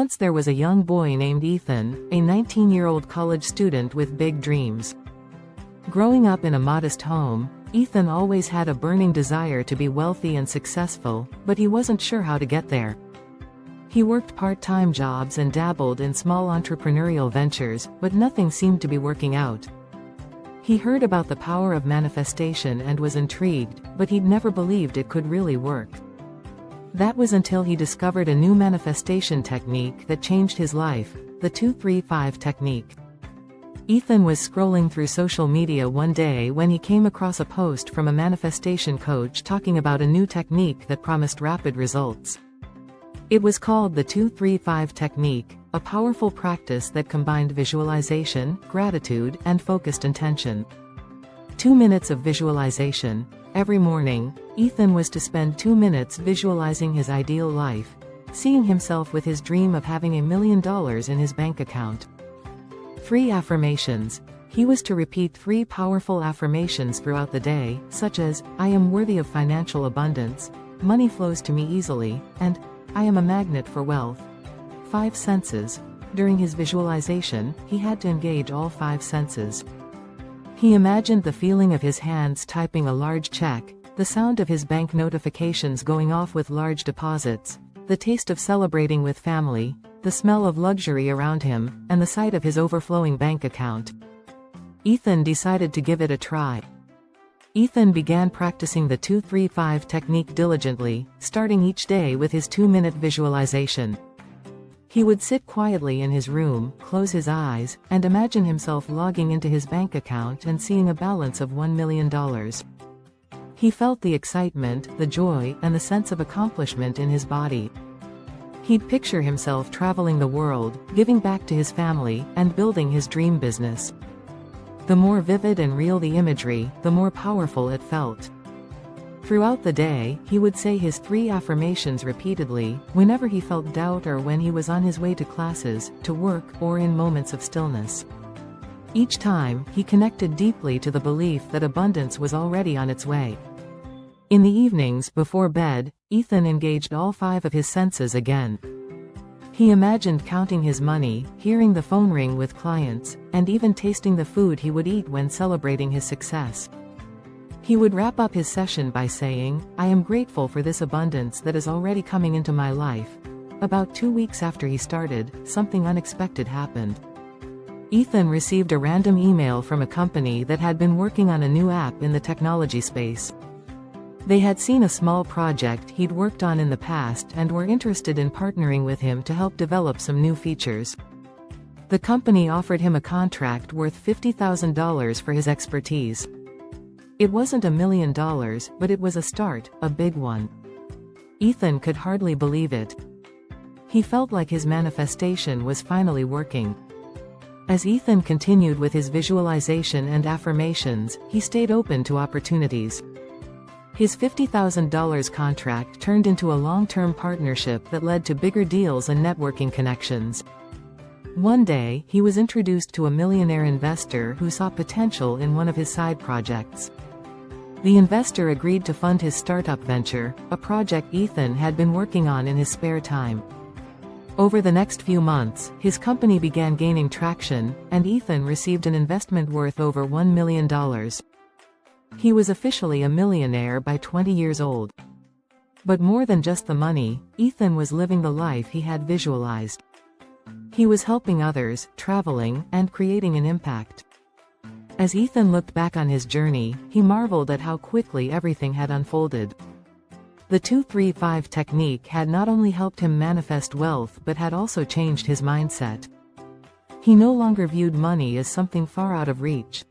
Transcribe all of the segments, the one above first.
Once there was a young boy named Ethan, a 19-year-old college student with big dreams. Growing up in a modest home, Ethan always had a burning desire to be wealthy and successful, but he wasn't sure how to get there. He worked part-time jobs and dabbled in small entrepreneurial ventures, but nothing seemed to be working out. He heard about the power of manifestation and was intrigued, but he'd never believed it could really work. That was until he discovered a new manifestation technique that changed his life, the 2-3-5 technique. Ethan was scrolling through social media one day when he came across a post from a manifestation coach talking about a new technique that promised rapid results. It was called the 2-3-5 technique, a powerful practice that combined visualization, gratitude, and focused intention. 2 minutes of visualization. Every morning, Ethan was to spend 2 minutes visualizing his ideal life, seeing himself with his dream of having $1 million in his bank account. 3 affirmations. He was to repeat 3 powerful affirmations throughout the day, such as, I am worthy of financial abundance, money flows to me easily, and, I am a magnet for wealth. 5 senses. During his visualization, he had to engage all 5 senses. He imagined the feeling of his hands typing a large check, the sound of his bank notifications going off with large deposits, the taste of celebrating with family, the smell of luxury around him, and the sight of his overflowing bank account. Ethan decided to give it a try. Ethan began practicing the 2-3-5 technique diligently, starting each day with his 2-minute visualization. He would sit quietly in his room, close his eyes, and imagine himself logging into his bank account and seeing a balance of $1 million. He felt the excitement, the joy, and the sense of accomplishment in his body. He'd picture himself traveling the world, giving back to his family, and building his dream business. The more vivid and real the imagery, the more powerful it felt. Throughout the day, he would say his 3 affirmations repeatedly, whenever he felt doubt or when he was on his way to classes, to work, or in moments of stillness. Each time, he connected deeply to the belief that abundance was already on its way. In the evenings before bed, Ethan engaged all 5 of his senses again. He imagined counting his money, hearing the phone ring with clients, and even tasting the food he would eat when celebrating his success. He would wrap up his session by saying, I am grateful for this abundance that is already coming into my life. About 2 weeks after he started, something unexpected happened. Ethan received a random email from a company that had been working on a new app in the technology space. They had seen a small project he'd worked on in the past and were interested in partnering with him to help develop some new features. The company offered him a contract worth $50,000 for his expertise. It wasn't $1 million, but it was a start, a big one. Ethan could hardly believe it. He felt like his manifestation was finally working. As Ethan continued with his visualization and affirmations, he stayed open to opportunities. His $50,000 contract turned into a long-term partnership that led to bigger deals and networking connections. One day, he was introduced to a millionaire investor who saw potential in one of his side projects. The investor agreed to fund his startup venture, a project Ethan had been working on in his spare time. Over the next few months, his company began gaining traction, and Ethan received an investment worth over $1 million. He was officially a millionaire by 20 years old. But more than just the money, Ethan was living the life he had visualized. He was helping others, traveling, and creating an impact. As Ethan looked back on his journey, he marveled at how quickly everything had unfolded. The 2-3-5 technique had not only helped him manifest wealth but had also changed his mindset. He no longer viewed money as something far out of reach.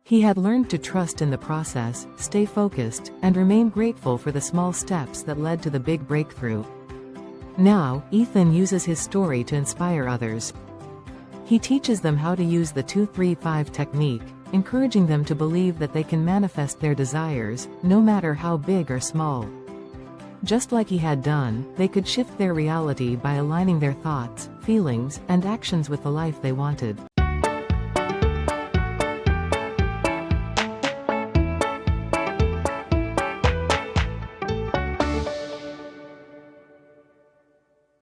He had learned to trust in the process, stay focused, and remain grateful for the small steps that led to the big breakthrough. Now, Ethan uses his story to inspire others. He teaches them how to use the 2-3-5 technique, encouraging them to believe that they can manifest their desires, no matter how big or small. Just like he had done, they could shift their reality by aligning their thoughts, feelings, and actions with the life they wanted.